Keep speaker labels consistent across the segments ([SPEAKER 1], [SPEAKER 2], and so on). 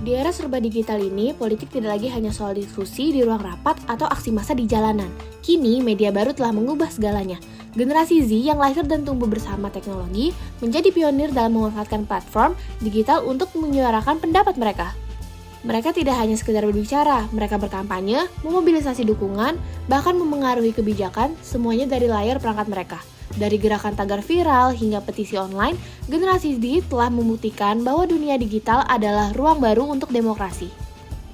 [SPEAKER 1] Di era serba digital ini, politik tidak lagi hanya soal diskusi di ruang rapat atau aksi massa di jalanan. Kini, media baru telah mengubah segalanya. Generasi Z yang lahir dan tumbuh bersama teknologi menjadi pionir dalam memanfaatkan platform digital untuk menyuarakan pendapat mereka. Mereka tidak hanya sekedar berbicara, mereka berkampanye, memobilisasi dukungan, bahkan memengaruhi kebijakan, semuanya dari layar perangkat mereka. Dari gerakan tagar viral hingga petisi online, generasi Z telah membuktikan bahwa dunia digital adalah ruang baru untuk demokrasi.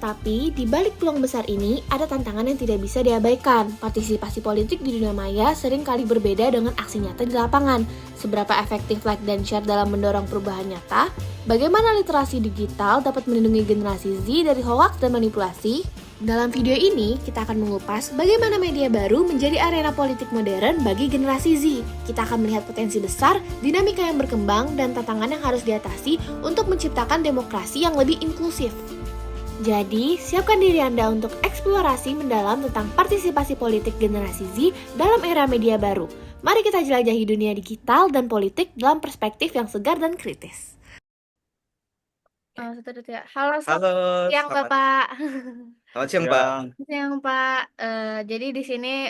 [SPEAKER 1] Tapi, di balik peluang besar ini, ada tantangan yang tidak bisa diabaikan. Partisipasi politik di dunia maya sering kali berbeda dengan aksi nyata di lapangan. Seberapa efektif like dan share dalam mendorong perubahan nyata? Bagaimana literasi digital dapat melindungi generasi Z dari hoaks dan manipulasi? Dalam video ini, kita akan mengupas bagaimana media baru menjadi arena politik modern bagi generasi Z. Kita akan melihat potensi besar, dinamika yang berkembang, dan tantangan yang harus diatasi untuk menciptakan demokrasi yang lebih inklusif. Jadi, siapkan diri Anda untuk eksplorasi mendalam tentang partisipasi politik generasi Z dalam era media baru. Mari kita jelajahi dunia digital dan politik dalam perspektif yang segar dan kritis. Halo,
[SPEAKER 2] Halo,
[SPEAKER 1] siang
[SPEAKER 2] selamat
[SPEAKER 1] Bapak.
[SPEAKER 2] selamat siang, Pak.
[SPEAKER 1] Siang Pak. Jadi di sini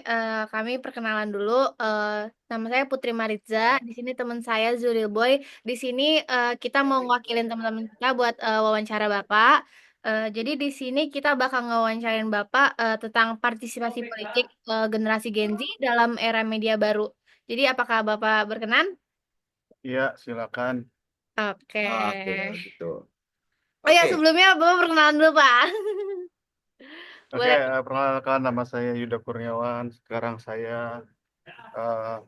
[SPEAKER 1] kami perkenalan dulu. Nama saya Putri Maritza. Di sini teman saya Zuril Boy. Di sini kita mau ngewakilin teman-teman kita buat wawancara Bapak. Jadi di sini kita bakal ngewawancarain Bapak tentang partisipasi politik generasi Gen Z dalam era media baru. Jadi apakah Bapak berkenan?
[SPEAKER 3] Iya, silakan.
[SPEAKER 1] Oke.
[SPEAKER 2] Oke, gitu.
[SPEAKER 1] Oh ya,
[SPEAKER 2] Oke,
[SPEAKER 1] sebelumnya Bapak perkenalan dulu Pak.
[SPEAKER 3] Oke,
[SPEAKER 1] Boleh.
[SPEAKER 3] perkenalkan nama saya Yuda Kurniawan. Sekarang saya eh,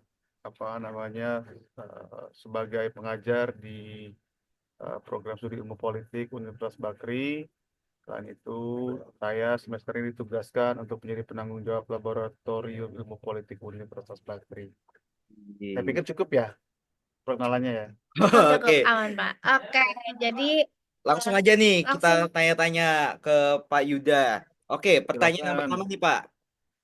[SPEAKER 3] sebagai pengajar di program studi ilmu politik Universitas Bakri. Selain itu, saya semester ini ditugaskan untuk menjadi penanggung jawab laboratorium ilmu politik Universitas Bakri. Saya pikir cukup ya perkenalannya ya.
[SPEAKER 1] Cukup
[SPEAKER 2] oke.
[SPEAKER 1] aman Pak. Oke, jadi
[SPEAKER 2] Langsung aja nih kita
[SPEAKER 1] langsung
[SPEAKER 2] tanya-tanya ke Pak Yuda. Oke, pertanyaan yang
[SPEAKER 3] Silakan.
[SPEAKER 2] pertama nih, Pak.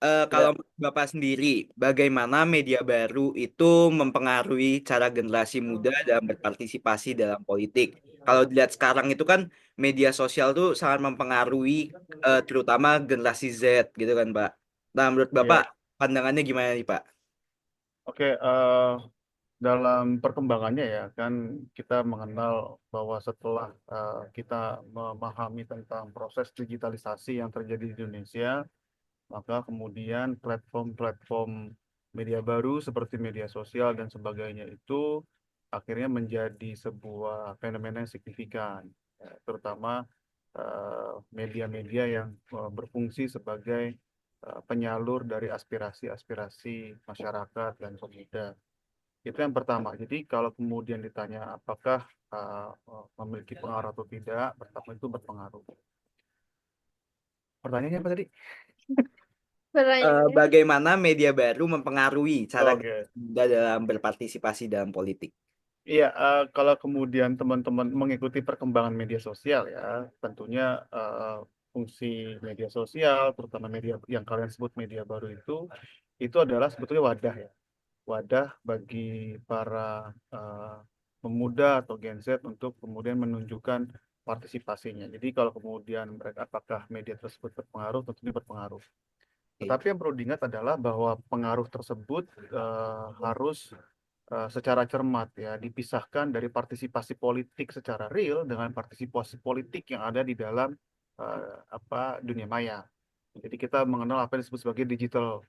[SPEAKER 3] Ya,
[SPEAKER 2] Kalau menurut Bapak sendiri, bagaimana media baru itu mempengaruhi cara generasi muda dalam berpartisipasi dalam politik? Kalau dilihat sekarang itu kan media sosial tuh sangat mempengaruhi terutama generasi Z gitu kan, Pak. Nah, menurut Bapak
[SPEAKER 3] ya.
[SPEAKER 2] pandangannya gimana nih, Pak?
[SPEAKER 3] Oke, dalam perkembangannya ya kan kita mengenal bahwa setelah kita memahami tentang proses digitalisasi yang terjadi di Indonesia, maka kemudian platform-platform media baru seperti media sosial dan sebagainya itu akhirnya menjadi sebuah fenomena yang signifikan, ya, terutama media-media yang berfungsi sebagai penyalur dari aspirasi-aspirasi masyarakat dan pemuda. Itu yang pertama. Jadi kalau kemudian ditanya apakah memiliki pengaruh atau tidak, pertama itu berpengaruh. Pertanyaannya apa tadi?
[SPEAKER 1] pertanyaannya.
[SPEAKER 2] Bagaimana media baru mempengaruhi cara
[SPEAKER 3] Oke.
[SPEAKER 2] muda dalam berpartisipasi dalam politik?
[SPEAKER 3] Iya, kalau kemudian teman-teman mengikuti perkembangan media sosial ya, tentunya fungsi media sosial, terutama media yang kalian sebut media baru itu adalah sebetulnya wadah ya, wadah bagi para pemuda atau Gen Z untuk kemudian menunjukkan partisipasinya. Jadi kalau kemudian mereka apakah media tersebut berpengaruh, tentunya berpengaruh. Tetapi yang perlu diingat adalah bahwa pengaruh tersebut harus secara cermat ya dipisahkan dari partisipasi politik secara real dengan partisipasi politik yang ada di dalam dunia maya. Jadi kita mengenal apa yang disebut sebagai digital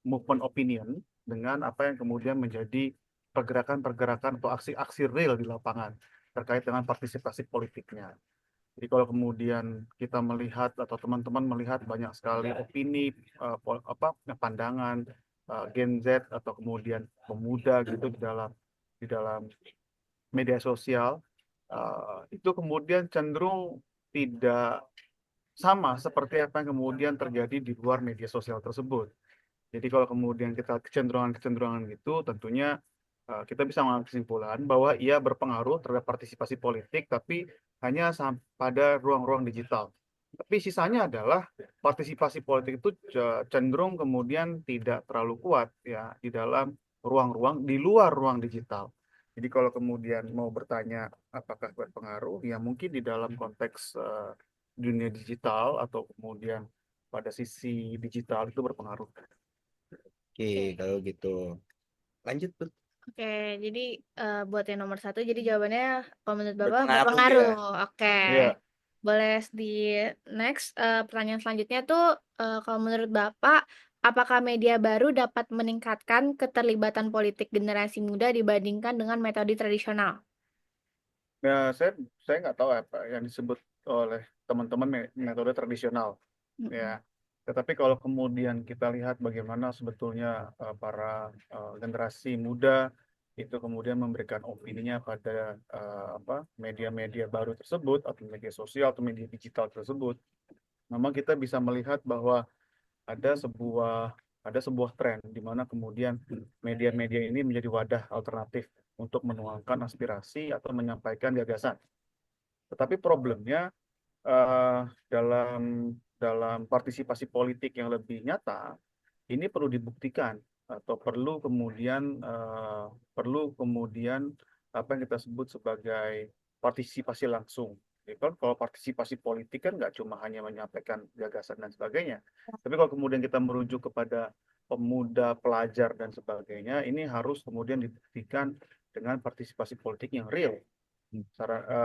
[SPEAKER 3] movement opinion dengan apa yang kemudian menjadi pergerakan-pergerakan atau aksi-aksi real di lapangan terkait dengan partisipasi politiknya. Jadi kalau kemudian kita melihat atau teman-teman melihat banyak sekali opini, pandangan Gen Z atau kemudian pemuda gitu di dalam media sosial, itu kemudian cenderung tidak sama seperti apa yang kemudian terjadi di luar media sosial tersebut. Jadi kalau kemudian kita kecenderungan-kecenderungan gitu, tentunya kita bisa mengambil kesimpulan bahwa ia berpengaruh terhadap partisipasi politik, tapi hanya pada ruang-ruang digital. Tapi sisanya adalah partisipasi politik itu cenderung kemudian tidak terlalu kuat ya di dalam ruang-ruang di luar ruang digital. Jadi kalau kemudian mau bertanya apakah berpengaruh, ya mungkin di dalam konteks dunia digital atau kemudian pada sisi digital itu berpengaruh.
[SPEAKER 2] Oke, kalau gitu. Lanjut, Bud.
[SPEAKER 1] Oke, jadi buat yang nomor satu, jadi jawabannya kalau menurut Bapak
[SPEAKER 2] Berpengaruh
[SPEAKER 1] berpengaruh.
[SPEAKER 2] ya.
[SPEAKER 1] Oke,
[SPEAKER 3] Iya.
[SPEAKER 1] boleh di next pertanyaan selanjutnya tuh kalau menurut Bapak, apakah media baru dapat meningkatkan keterlibatan politik generasi muda dibandingkan dengan metode tradisional?
[SPEAKER 3] Nah, saya nggak tahu apa yang disebut oleh teman-teman metode tradisional,
[SPEAKER 1] Mm-mm.
[SPEAKER 3] ya. Tetapi kalau kemudian kita lihat bagaimana sebetulnya para generasi muda itu kemudian memberikan opininya pada media-media baru tersebut atau media sosial atau media digital tersebut, memang kita bisa melihat bahwa ada sebuah ada sebuah tren di mana kemudian media-media ini menjadi wadah alternatif untuk menuangkan aspirasi atau menyampaikan gagasan. Tetapi problemnya eh, dalam dalam partisipasi politik yang lebih nyata, ini perlu dibuktikan atau perlu kemudian apa yang kita sebut sebagai partisipasi langsung. Ya kan, kalau partisipasi politik kan nggak cuma hanya menyampaikan gagasan dan sebagainya, tapi kalau kemudian kita merujuk kepada pemuda, pelajar dan sebagainya, ini harus kemudian dibuktikan dengan partisipasi politik yang real.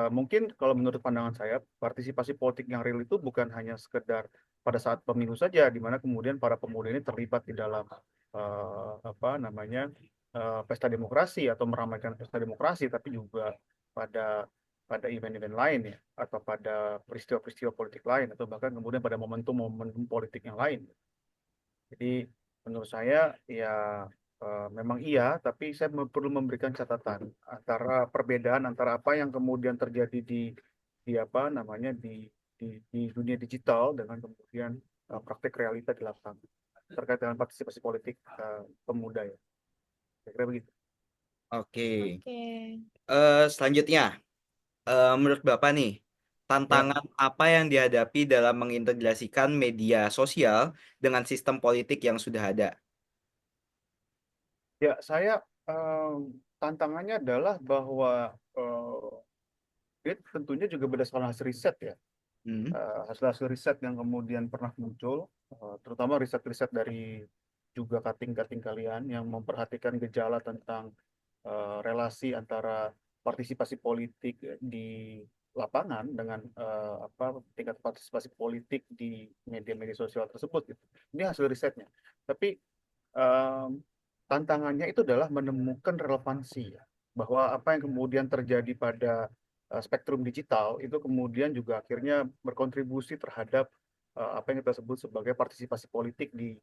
[SPEAKER 3] Mungkin kalau menurut pandangan saya, partisipasi politik yang real itu bukan hanya sekedar pada saat pemilu saja, di mana kemudian para pemuda ini terlibat di dalam pesta demokrasi atau meramaikan pesta demokrasi, tapi juga pada pada event-event lain ya, atau pada peristiwa-peristiwa politik lain, atau bahkan kemudian pada momentum-momentum politik yang lain. Jadi menurut saya ya memang iya, tapi saya perlu memberikan catatan antara perbedaan antara apa yang kemudian terjadi di apa namanya di dunia digital dengan kemudian praktek realita di lapangan terkait dengan partisipasi politik pemuda ya. Saya kira begitu.
[SPEAKER 2] Oke.
[SPEAKER 1] Oke.
[SPEAKER 2] Selanjutnya, menurut Bapak nih,
[SPEAKER 3] Ya,
[SPEAKER 2] tantangan apa yang dihadapi dalam mengintegrasikan media sosial dengan sistem politik yang sudah ada?
[SPEAKER 3] ya saya tantangannya adalah bahwa ini tentunya juga berdasarkan hasil riset ya.
[SPEAKER 2] Hmm.
[SPEAKER 3] Hasil-hasil riset yang kemudian pernah muncul, terutama riset-riset dari juga kating-kating kalian yang memperhatikan gejala tentang relasi antara partisipasi politik di lapangan dengan tingkat partisipasi politik di media-media sosial tersebut gitu. Ini hasil risetnya. Tapi em, tantangannya itu adalah menemukan relevansi ya, bahwa apa yang kemudian terjadi pada spektrum digital itu kemudian juga akhirnya berkontribusi terhadap apa yang kita sebut sebagai partisipasi politik di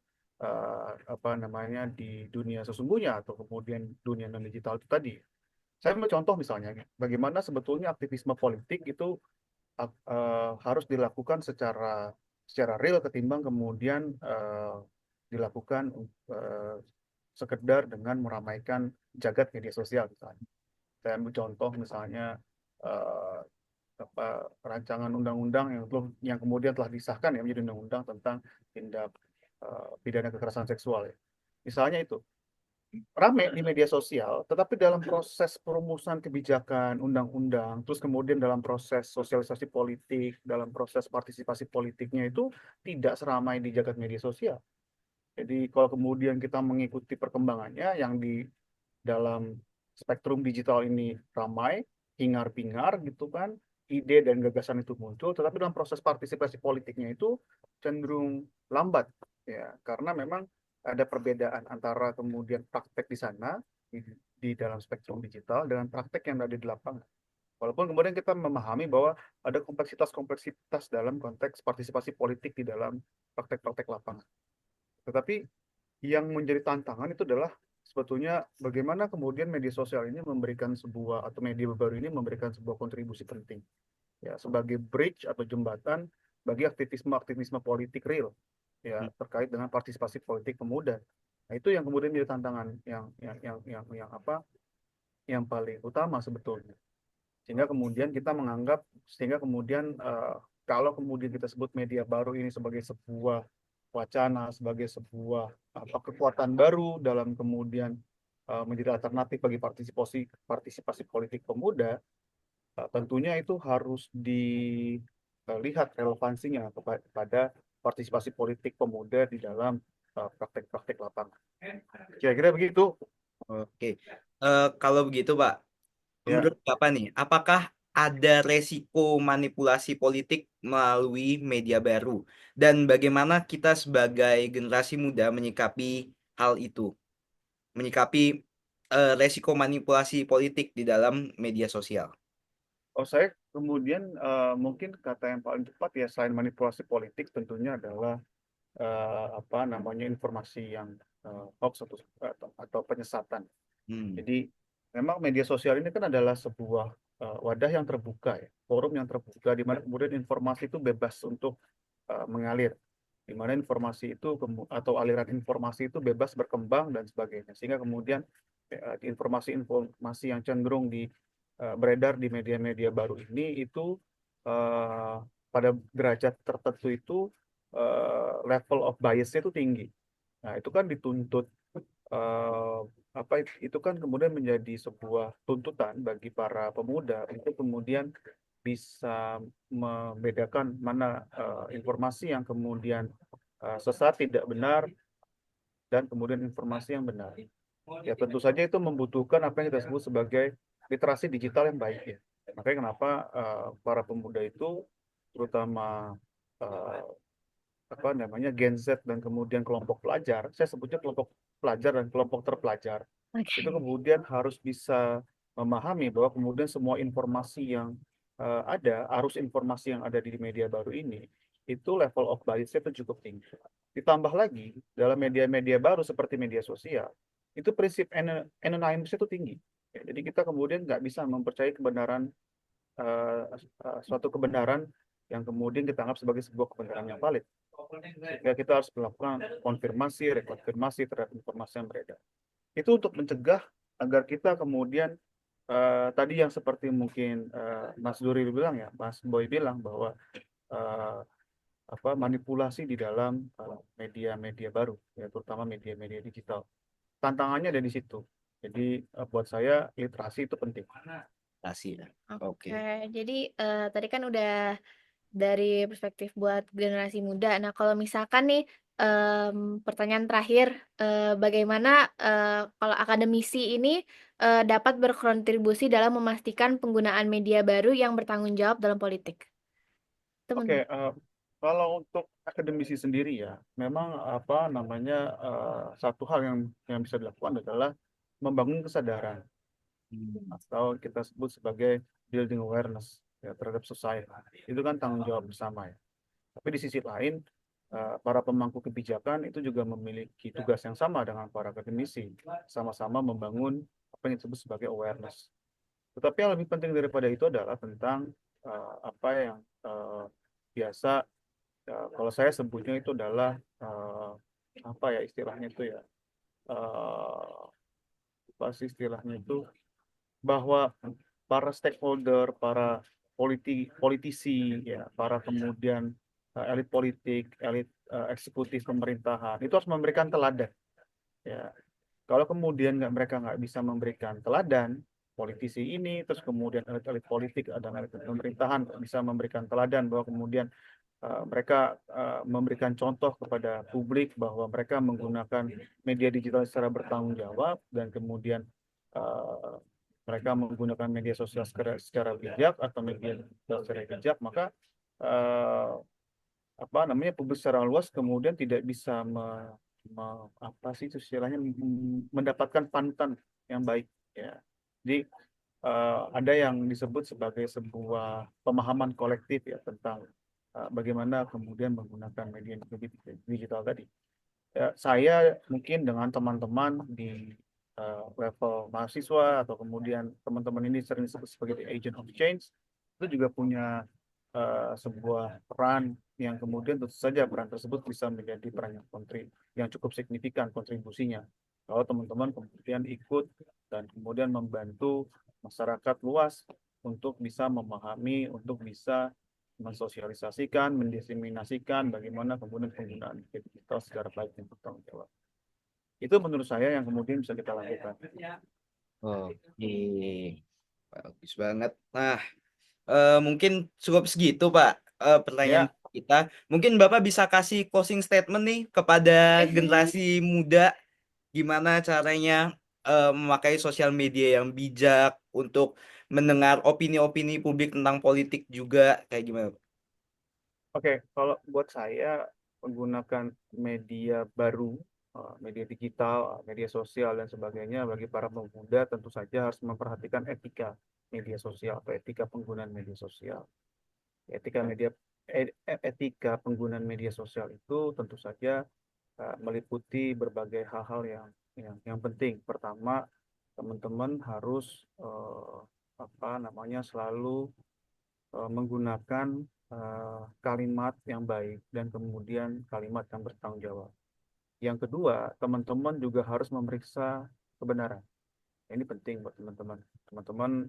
[SPEAKER 3] di dunia sesungguhnya atau kemudian dunia non digital itu tadi. Saya ambil contoh misalnya, bagaimana sebetulnya aktivisme politik itu harus dilakukan secara real ketimbang kemudian dilakukan eh, sekedar dengan meramaikan jagat media sosial misalnya. Saya ambil contoh misalnya eh, rancangan undang-undang yang kemudian telah disahkan ya menjadi undang-undang tentang tindak pidana kekerasan seksual ya. Misalnya itu rame di media sosial, tetapi dalam proses perumusan kebijakan undang-undang, terus kemudian dalam proses sosialisasi politik, dalam proses partisipasi politiknya itu tidak seramai di jagat media sosial. Jadi kalau kemudian kita mengikuti perkembangannya yang di dalam spektrum digital ini ramai, hingar-bingar gitu kan, ide dan gagasan itu muncul, tetapi dalam proses partisipasi politiknya itu cenderung lambat ya, karena memang ada perbedaan antara kemudian praktek di sana di dalam spektrum digital dengan praktek yang ada di lapangan. Walaupun kemudian kita memahami bahwa ada kompleksitas-kompleksitas dalam konteks partisipasi politik di dalam praktek-praktek lapangan. Tetapi yang menjadi tantangan itu adalah sebetulnya bagaimana kemudian media sosial ini memberikan sebuah atau media baru ini memberikan sebuah kontribusi penting ya sebagai bridge atau jembatan bagi aktivisme-aktivisme politik real ya terkait dengan partisipasi politik pemuda. Nah, itu yang kemudian menjadi tantangan yang paling utama sebetulnya. Sehingga kemudian kalau kemudian kita sebut media baru ini sebagai sebuah wacana, sebagai sebuah kekuatan baru dalam kemudian menjadi alternatif bagi partisipasi politik pemuda, tentunya itu harus dilihat relevansinya kepada partisipasi politik pemuda di dalam praktek-praktek lapangan. Kira-kira begitu.
[SPEAKER 2] Oke. Kalau begitu, Pak,
[SPEAKER 3] Ya,
[SPEAKER 2] menurut Bapak nih, apakah ada resiko manipulasi politik melalui media baru? Dan bagaimana kita sebagai generasi muda menyikapi hal itu? Menyikapi resiko manipulasi politik di dalam media sosial?
[SPEAKER 3] saya kemudian mungkin kata yang paling tepat ya selain manipulasi politik tentunya adalah apa namanya informasi yang hoax atau penyesatan.
[SPEAKER 2] Hmm.
[SPEAKER 3] Jadi memang media sosial ini kan adalah sebuah wadah yang terbuka ya, forum yang terbuka di mana kemudian informasi itu bebas untuk mengalir, di mana informasi itu atau aliran informasi itu bebas berkembang dan sebagainya, sehingga kemudian informasi-informasi yang cenderung beredar di media-media baru ini itu eh, pada derajat tertentu itu level of biasnya itu tinggi. Nah, itu kan dituntut eh, itu kan kemudian menjadi sebuah tuntutan bagi para pemuda untuk kemudian bisa membedakan mana informasi yang kemudian sesat, tidak benar, dan kemudian informasi yang benar. Ya tentu saja itu membutuhkan apa yang kita sebut sebagai literasi digital yang baik ya. Makanya kenapa para pemuda itu, terutama eh, apa namanya Gen Z dan kemudian kelompok pelajar, saya sebutnya kelompok pelajar dan kelompok terpelajar, itu
[SPEAKER 1] Oke.
[SPEAKER 3] kemudian harus bisa memahami bahwa kemudian semua informasi yang ada, arus informasi yang ada di media baru ini, itu level of biasnya itu cukup tinggi. Ditambah lagi, dalam media-media baru seperti media sosial, itu prinsip anonymous itu tinggi. Ya, jadi kita kemudian nggak bisa mempercayai kebenaran suatu kebenaran yang kemudian kita anggap sebagai sebuah kebenaran yang valid. Sehingga kita harus melakukan konfirmasi, rekonfirmasi terhadap informasi yang beredar. Itu untuk mencegah agar kita kemudian tadi yang seperti mungkin Mas Duri bilang ya, Mas Boy bilang bahwa eh, manipulasi di dalam media-media baru, ya terutama media-media digital. Tantangannya ada di situ. Jadi buat saya literasi itu penting.
[SPEAKER 2] Kasih ya.
[SPEAKER 1] Oke,
[SPEAKER 2] Oke.
[SPEAKER 1] jadi tadi kan udah dari perspektif buat generasi muda. Nah, kalau misalkan nih pertanyaan terakhir, bagaimana kalau akademisi ini dapat berkontribusi dalam memastikan penggunaan media baru yang bertanggung jawab dalam politik?
[SPEAKER 3] Oke,
[SPEAKER 1] Teman-teman.
[SPEAKER 3] kalau untuk akademisi sendiri ya, memang apa namanya satu hal yang bisa dilakukan adalah membangun kesadaran
[SPEAKER 2] Hmm.
[SPEAKER 3] atau kita sebut sebagai building awareness ya, terhadap society. Itu kan tanggung jawab bersama ya. Tapi di sisi lain, para pemangku kebijakan itu juga memiliki tugas yang sama dengan para akademisi, sama-sama membangun apa yang disebut sebagai awareness. Tetapi yang lebih penting daripada itu adalah tentang apa yang biasa kalau saya sebutnya itu adalah apa ya istilahnya itu ya apa sih istilahnya itu bahwa para stakeholder, para politisi, ya, para kemudian elit politik, elit eksekutif pemerintahan itu harus memberikan teladan. Ya, kalau kemudian mereka nggak bisa memberikan teladan, politisi ini, terus kemudian elit-elit politik dan elit pemerintahan nggak bisa memberikan teladan bahwa kemudian mereka memberikan contoh kepada publik bahwa mereka menggunakan media digital secara bertanggung jawab dan kemudian eh, mereka menggunakan media sosial secara bijak atau media digital secara bijak, maka eh, apa namanya publik secara luas kemudian tidak bisa apa sih itu istilahnya mendapatkan panutan yang baik ya. Jadi ada yang disebut sebagai sebuah pemahaman kolektif ya tentang bagaimana kemudian menggunakan media digital tadi. Ya, saya mungkin dengan teman-teman di level mahasiswa atau kemudian teman-teman ini sering disebut sebagai the agent of change, itu juga punya sebuah peran yang kemudian tentu saja peran tersebut bisa menjadi peran yang cukup signifikan kontribusinya. Kalau teman-teman kemudian ikut dan kemudian membantu masyarakat luas untuk bisa memahami, untuk bisa mensosialisasikan, mendiseminasikan bagaimana kemudian penggunaan digital secara baik dan bertanggung jawab. Itu menurut saya yang kemudian bisa kita lakukan.
[SPEAKER 2] Oke, bagus banget. Nah, mungkin cukup segitu, Pak, pertanyaan
[SPEAKER 3] Ya,
[SPEAKER 2] kita. Mungkin Bapak bisa kasih closing statement nih kepada generasi muda, gimana caranya memakai sosial media yang bijak untuk mendengar opini-opini publik tentang politik juga, kayak gimana, Pak?
[SPEAKER 3] oke. Kalau buat saya menggunakan media baru, media digital, media sosial dan sebagainya bagi para pemuda tentu saja harus memperhatikan etika media sosial atau etika penggunaan media sosial. Etika penggunaan media sosial itu tentu saja meliputi berbagai hal-hal yang penting. Pertama, teman-teman harus apa namanya selalu menggunakan kalimat yang baik dan kemudian kalimat yang bertanggung jawab. Yang kedua, teman-teman juga harus memeriksa kebenaran. Ini penting buat teman-teman. Teman-teman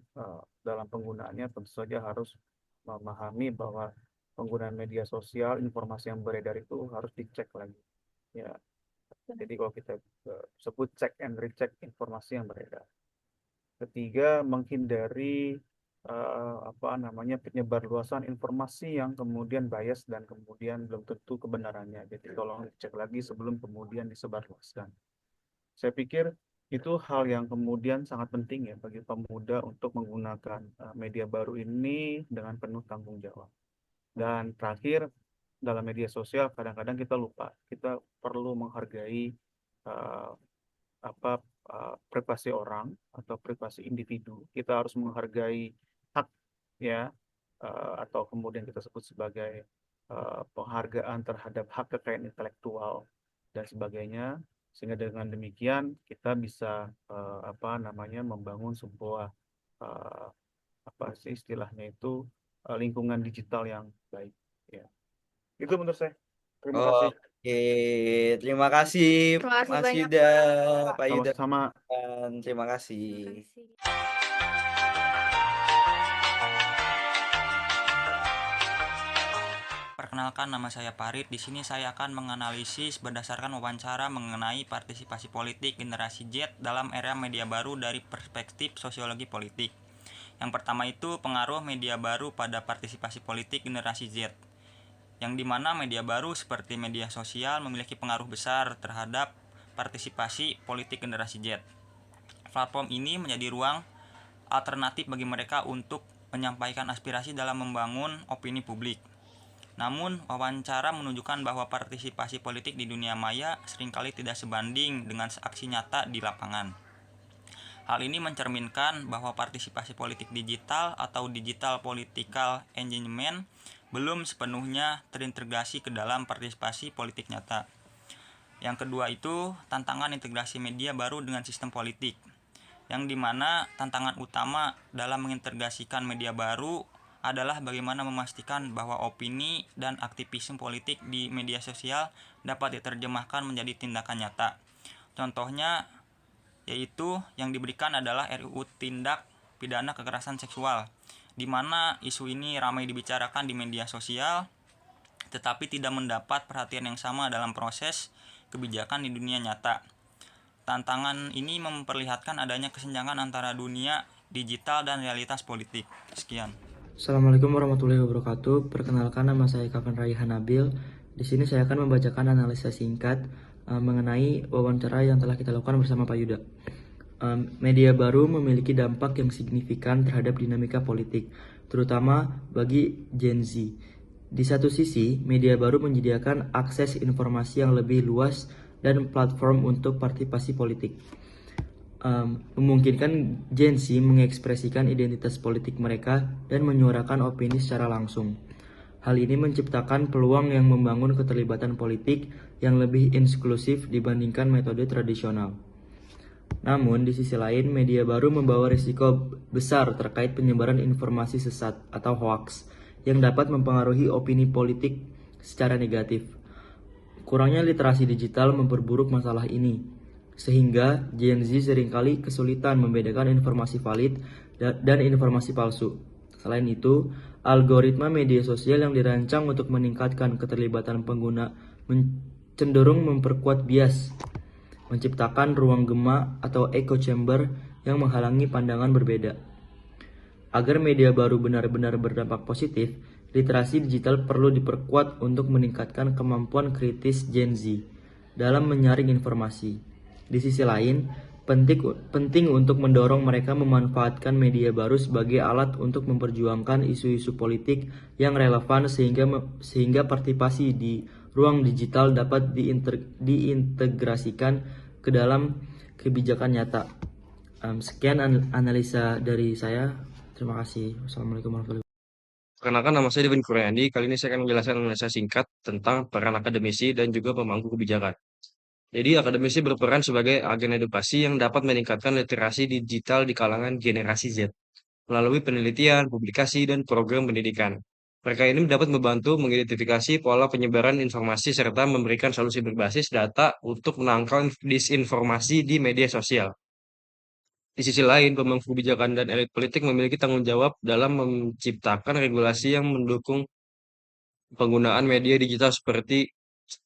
[SPEAKER 3] dalam penggunaannya tentu saja harus memahami bahwa penggunaan media sosial, informasi yang beredar itu harus dicek lagi. Ya, jadi kalau kita sebut check and recheck informasi yang beredar. Ketiga, menghindari apa namanya penyebarluasan informasi yang kemudian bias dan kemudian belum tentu kebenarannya. Jadi tolong dicek lagi sebelum kemudian disebarluaskan. Saya pikir itu hal yang kemudian sangat penting ya bagi pemuda untuk menggunakan media baru ini dengan penuh tanggung jawab. Dan terakhir, dalam media sosial kadang-kadang kita lupa, kita perlu menghargai uh, apa privasi orang atau privasi individu. Kita harus menghargai hak ya atau kemudian kita sebut sebagai penghargaan terhadap hak kekayaan intelektual dan sebagainya. Sehingga dengan demikian kita bisa apa namanya membangun sebuah uh, apa sih istilahnya itu lingkungan digital yang baik. Ya, itu menurut saya. Terima kasih.
[SPEAKER 2] Oke, terima kasih
[SPEAKER 1] Terima kasih
[SPEAKER 2] Mas
[SPEAKER 1] banyak,
[SPEAKER 2] Yuda,
[SPEAKER 1] Pak.
[SPEAKER 2] Pak Yuda,
[SPEAKER 3] Sama-sama.
[SPEAKER 2] dan terima kasih.
[SPEAKER 1] Terima kasih.
[SPEAKER 4] Perkenalkan, nama saya Parit. Di sini saya akan menganalisis berdasarkan wawancara mengenai partisipasi politik generasi Z dalam era media baru dari perspektif sosiologi politik. Yang pertama itu pengaruh media baru pada partisipasi politik generasi Z, yang dimana media baru seperti media sosial memiliki pengaruh besar terhadap partisipasi politik generasi Z. Platform ini menjadi ruang alternatif bagi mereka untuk menyampaikan aspirasi dalam membangun opini publik. Namun, wawancara menunjukkan bahwa partisipasi politik di dunia maya seringkali tidak sebanding dengan aksi nyata di lapangan. Hal ini mencerminkan bahwa partisipasi politik digital atau digital political engagement belum sepenuhnya terintegrasi ke dalam partisipasi politik nyata. Yang kedua itu tantangan integrasi media baru dengan sistem politik, yang dimana tantangan utama dalam mengintegrasikan media baru adalah bagaimana memastikan bahwa opini dan aktivisme politik di media sosial dapat diterjemahkan menjadi tindakan nyata. Contohnya yaitu yang diberikan adalah RUU Tindak Pidana Kekerasan Seksual, di mana isu ini ramai dibicarakan di media sosial tetapi tidak mendapat perhatian yang sama dalam proses kebijakan di dunia nyata. Tantangan ini memperlihatkan adanya kesenjangan antara dunia digital dan realitas politik. Sekian.
[SPEAKER 5] Assalamualaikum warahmatullahi wabarakatuh. Perkenalkan, nama saya Kafan Raihan Nabil. Di sini saya akan membacakan analisa singkat mengenai wawancara yang telah kita lakukan bersama Pak Yuda. Media baru memiliki dampak yang signifikan terhadap dinamika politik, terutama bagi Gen Z. Di satu sisi, media baru menyediakan akses informasi yang lebih luas dan platform untuk partisipasi politik. Memungkinkan Gen Z mengekspresikan identitas politik mereka dan menyuarakan opini secara langsung. Hal ini menciptakan peluang yang membangun keterlibatan politik yang lebih inklusif dibandingkan metode tradisional. Namun, di sisi lain, media baru membawa risiko besar terkait penyebaran informasi sesat atau hoax yang dapat mempengaruhi opini politik secara negatif. Kurangnya literasi digital memperburuk masalah ini, sehingga Gen Z seringkali kesulitan membedakan informasi valid dan informasi palsu. Selain itu, algoritma media sosial yang dirancang untuk meningkatkan keterlibatan pengguna cenderung memperkuat bias menciptakan ruang gema atau echo chamber yang menghalangi pandangan berbeda. Agar media baru benar-benar berdampak positif, literasi digital perlu diperkuat untuk meningkatkan kemampuan kritis Gen Z dalam menyaring informasi. Di sisi lain, penting untuk mendorong mereka memanfaatkan media baru sebagai alat untuk memperjuangkan isu-isu politik yang relevan sehingga partisipasi di ruang digital dapat diintegrasikan ke dalam kebijakan nyata. Sekian analisa dari saya. Terima kasih. Wassalamualaikum warahmatullahi wabarakatuh.
[SPEAKER 6] Perkenalkan, nama saya Devin Kuryandi. Kali ini saya akan menjelaskan analisa singkat tentang peran akademisi dan juga pemangku kebijakan. Jadi, akademisi berperan sebagai agen edukasi yang dapat meningkatkan literasi digital di kalangan generasi Z melalui penelitian, publikasi, dan program pendidikan. Mereka ini dapat membantu mengidentifikasi pola penyebaran informasi serta memberikan solusi berbasis data untuk menangkal disinformasi di media sosial. Di sisi lain, pemangku kebijakan dan elit politik memiliki tanggung jawab dalam menciptakan regulasi yang mendukung penggunaan media digital seperti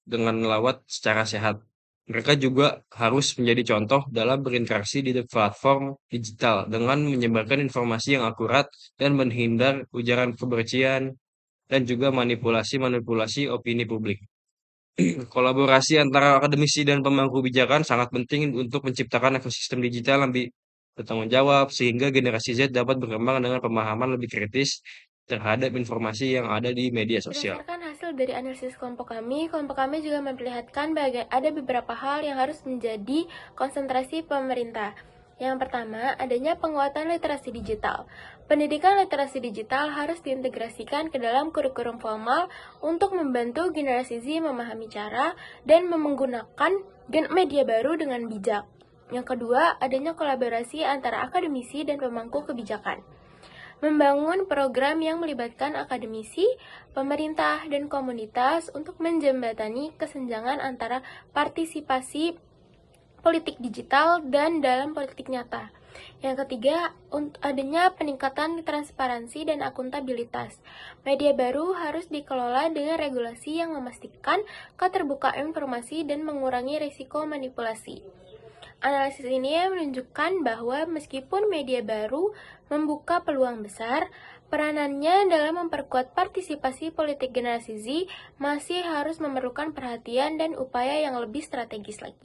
[SPEAKER 6] dengan melawat secara sehat. Mereka juga harus menjadi contoh dalam berinteraksi di platform digital dengan menyebarkan informasi yang akurat dan menghindar ujaran kebencian dan juga manipulasi opini publik. Kolaborasi antara akademisi dan pemangku kebijakan sangat penting untuk menciptakan ekosistem digital yang bertanggung jawab sehingga generasi Z dapat berkembang dengan pemahaman lebih kritis terhadap informasi yang ada di media sosial.
[SPEAKER 1] Berdasarkan hasil dari analisis kelompok kami juga memperlihatkan ada beberapa hal yang harus menjadi konsentrasi pemerintah. Yang pertama, adanya penguatan literasi digital. Pendidikan literasi digital harus diintegrasikan ke dalam kurikulum formal untuk membantu generasi Z memahami cara dan menggunakan media baru dengan bijak. Yang kedua, adanya kolaborasi antara akademisi dan pemangku kebijakan. Membangun program yang melibatkan akademisi, pemerintah, dan komunitas untuk menjembatani kesenjangan antara partisipasi politik digital dan dalam politik nyata. Yang ketiga, adanya peningkatan transparansi dan akuntabilitas. Media baru harus dikelola dengan regulasi yang memastikan keterbukaan informasi dan mengurangi risiko manipulasi. Analisis ini menunjukkan bahwa meskipun media baru membuka peluang besar, peranannya dalam memperkuat partisipasi politik generasi Z masih harus memerlukan perhatian dan upaya yang lebih strategis lagi.